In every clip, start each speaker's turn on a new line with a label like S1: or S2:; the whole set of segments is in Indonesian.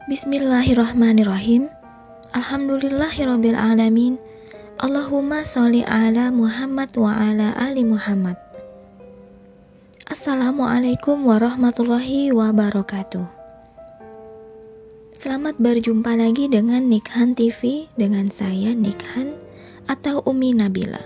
S1: Bismillahirrahmanirrahim. Alhamdulillahirabbil alamin. Allahumma sholli ala Muhammad wa ala ali Muhammad. Assalamualaikum warahmatullahi wabarakatuh. Selamat berjumpa lagi dengan Nikhan TV, dengan saya Nikhan atau Umi Nabila.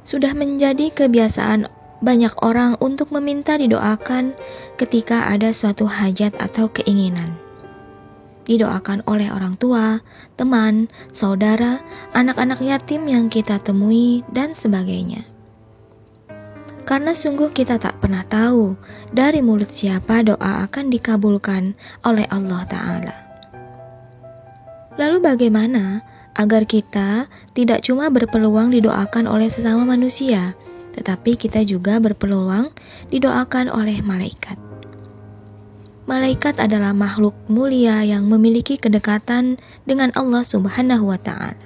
S1: Sudah menjadi kebiasaan banyak orang untuk meminta didoakan ketika ada suatu hajat atau keinginan. Didoakan oleh orang tua, teman, saudara, anak-anak yatim yang kita temui, dan sebagainya. Karena sungguh kita tak pernah tahu dari mulut siapa doa akan dikabulkan oleh Allah Ta'ala. Lalu bagaimana agar kita tidak cuma berpeluang didoakan oleh sesama manusia, tetapi kita juga berpeluang didoakan oleh malaikat. Malaikat adalah makhluk mulia yang memiliki kedekatan dengan Allah Subhanahu wa Ta'ala.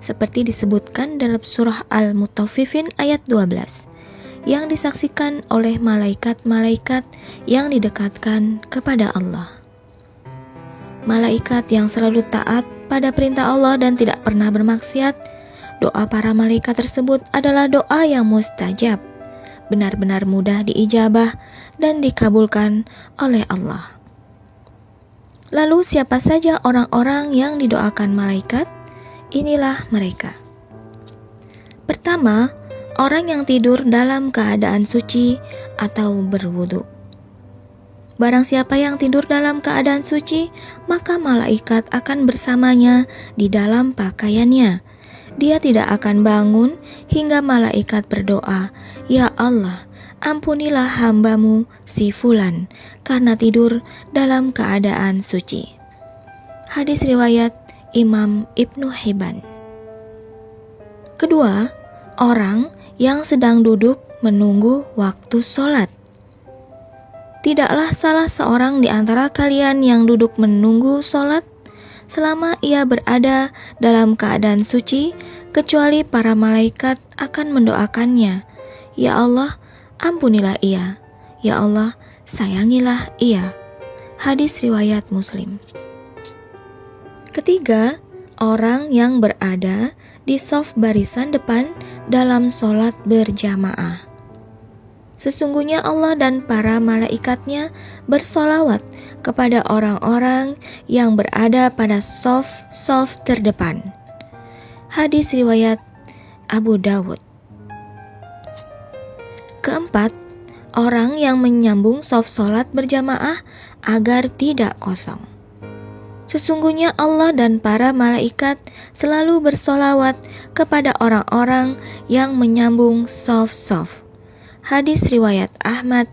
S1: Seperti disebutkan dalam surah Al-Mutaffifin ayat 12, yang disaksikan oleh malaikat-malaikat yang didekatkan kepada Allah. Malaikat yang selalu taat pada perintah Allah dan tidak pernah bermaksiat. Doa para malaikat tersebut adalah doa yang mustajab, benar-benar mudah diijabah dan dikabulkan oleh Allah. Lalu siapa saja orang-orang yang didoakan malaikat? Inilah mereka. Pertama, orang yang tidur dalam keadaan suci atau berwudu. Barang siapa yang tidur dalam keadaan suci, maka malaikat akan bersamanya di dalam pakaiannya. Dia tidak akan bangun hingga malaikat berdoa, "Ya Allah, ampunilah hambamu si Fulan karena tidur dalam keadaan suci." Hadis riwayat Imam Ibnu Hibban. Kedua, orang yang sedang duduk menunggu waktu sholat. Tidaklah salah seorang di antara kalian yang duduk menunggu sholat selama ia berada dalam keadaan suci, kecuali para malaikat akan mendoakannya, "Ya Allah, ampunilah ia. Ya Allah, sayangilah ia." Hadis riwayat Muslim. Ketiga, orang yang berada di shaf barisan depan dalam sholat berjamaah. Sesungguhnya Allah dan para malaikatnya bersolawat kepada orang-orang yang berada pada shaf terdepan. Hadis riwayat Abu Dawud. Keempat, orang yang menyambung shaf sholat berjamaah agar tidak kosong. Sesungguhnya Allah dan para malaikat selalu bersolawat kepada orang-orang yang menyambung shaf-shaf. Hadis riwayat Ahmad,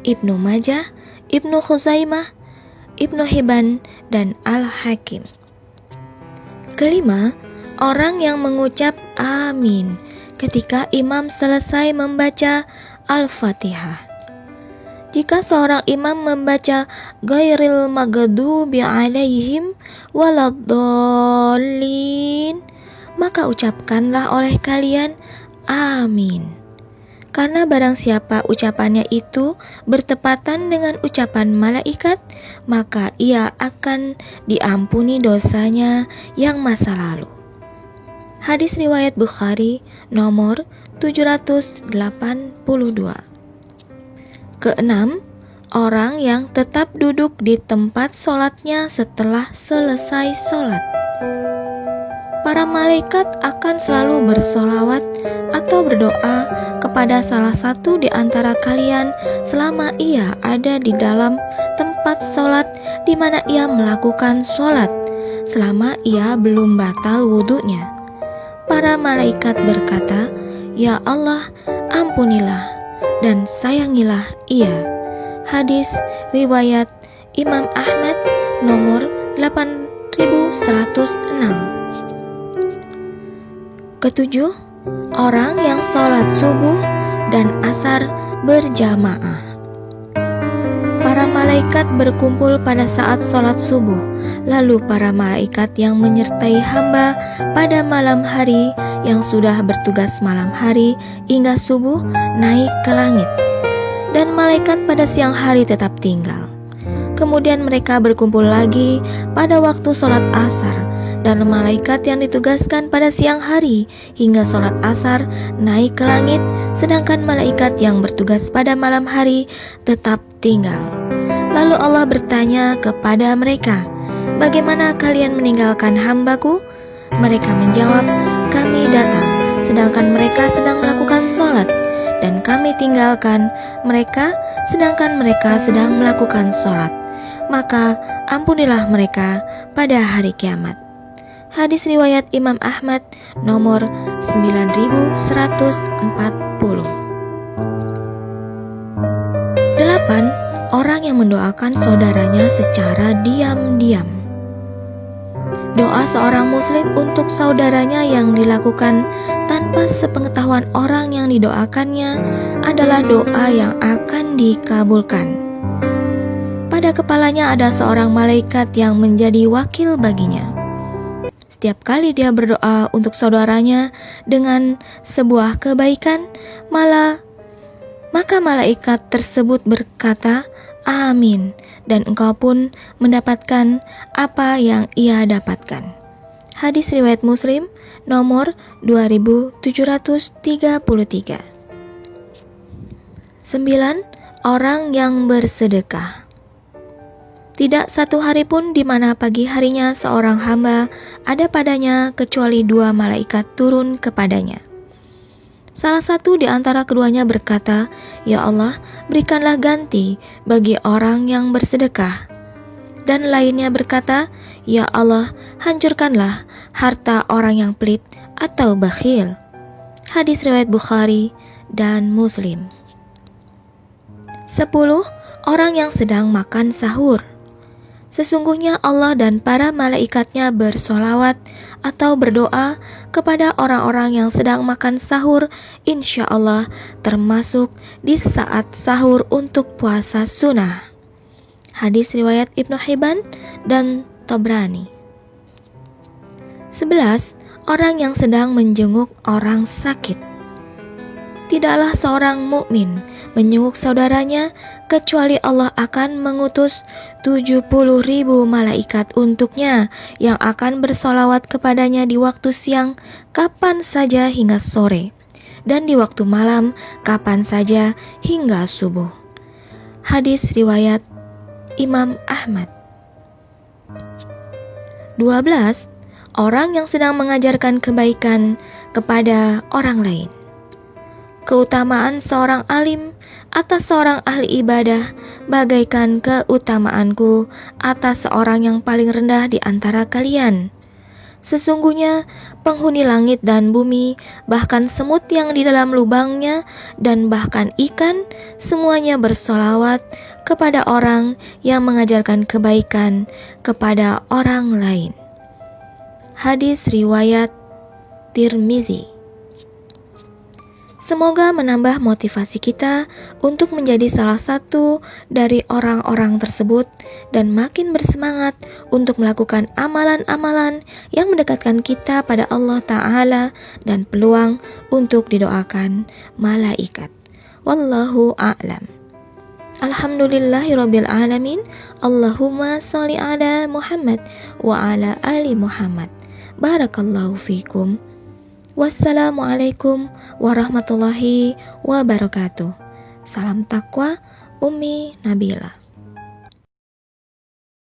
S1: Ibnu Majah, Ibnu Khuzaimah, Ibnu Hibban, dan Al-Hakim. Kelima, orang yang mengucap amin ketika imam selesai membaca Al-Fatihah. Jika seorang imam membaca ghairil maghdubi alaihim waladdallin, maka ucapkanlah oleh kalian amin. Karena barang siapa ucapannya itu bertepatan dengan ucapan malaikat, maka ia akan diampuni dosanya yang masa lalu. Hadis riwayat Bukhari nomor 782. Keenam, orang yang tetap duduk di tempat sholatnya setelah selesai sholat. Para malaikat akan selalu bersolawat atau berdoa kepada salah satu di antara kalian selama ia ada di dalam tempat sholat di mana ia melakukan sholat, selama ia belum batal wudhunya. Para malaikat berkata, "Ya Allah, ampunilah dan sayangilah ia." Hadis riwayat Imam Ahmad nomor 8106. Ketujuh, orang yang sholat subuh dan asar berjamaah. Para malaikat berkumpul pada saat sholat subuh, lalu para malaikat yang menyertai hamba pada malam hari yang sudah bertugas malam hari hingga subuh naik ke langit, dan malaikat pada siang hari tetap tinggal. Kemudian mereka berkumpul lagi pada waktu sholat asar, dan malaikat yang ditugaskan pada siang hari hingga sholat asar naik ke langit, sedangkan malaikat yang bertugas pada malam hari tetap tinggal. Lalu Allah bertanya kepada mereka, "Bagaimana kalian meninggalkan hambaku?" Mereka menjawab, "Kami datang sedangkan mereka sedang melakukan sholat, dan kami tinggalkan mereka sedangkan mereka sedang melakukan sholat. Maka ampunilah mereka pada hari kiamat." Hadis riwayat Imam Ahmad nomor 9140. 8. Orang yang mendoakan saudaranya secara diam-diam. Doa seorang muslim untuk saudaranya yang dilakukan tanpa sepengetahuan orang yang didoakannya adalah doa yang akan dikabulkan. Pada kepalanya ada seorang malaikat yang menjadi wakil baginya. Setiap kali dia berdoa untuk saudaranya dengan sebuah kebaikan, maka malaikat tersebut berkata, "Amin," dan engkau pun mendapatkan apa yang ia dapatkan. Hadis riwayat Muslim nomor 2733. 9. Orang yang bersedekah. Tidak satu hari pun di mana pagi harinya seorang hamba ada padanya kecuali 2 malaikat turun kepadanya. Salah satu di antara keduanya berkata, "Ya Allah, berikanlah ganti bagi orang yang bersedekah." Dan lainnya berkata, "Ya Allah, hancurkanlah harta orang yang pelit atau bakhil." Hadis riwayat Bukhari dan Muslim. 10. Orang yang sedang makan sahur. Sesungguhnya Allah dan para malaikatnya bersolawat atau berdoa kepada orang-orang yang sedang makan sahur, insya Allah termasuk di saat sahur untuk puasa sunnah. Hadis riwayat Ibnu Hibban dan Tabrani. 11. Orang yang sedang menjenguk orang sakit. Tidaklah seorang mukmin menjenguk saudaranya kecuali Allah akan mengutus 70.000 malaikat untuknya yang akan bersolawat kepadanya di waktu siang kapan saja hingga sore, dan di waktu malam kapan saja hingga subuh. Hadis riwayat Imam Ahmad. 12. Orang yang sedang mengajarkan kebaikan kepada orang lain. Keutamaan seorang alim atas seorang ahli ibadah bagaikan keutamaanku atas seorang yang paling rendah di antara kalian. Sesungguhnya penghuni langit dan bumi, bahkan semut yang di dalam lubangnya, dan bahkan ikan, semuanya bersolawat kepada orang yang mengajarkan kebaikan kepada orang lain. Hadis riwayat Tirmizi. Semoga menambah motivasi kita untuk menjadi salah satu dari orang-orang tersebut dan makin bersemangat untuk melakukan amalan-amalan yang mendekatkan kita pada Allah Ta'ala dan peluang untuk didoakan malaikat. Wallahu a'lam. Alhamdulillahirabbil alamin. Allahumma sholli ala Muhammad wa ala ali Muhammad. Barakallahu fikum. Wassalamualaikum warahmatullahi wabarakatuh. Salam takwa, Ummi Nabila.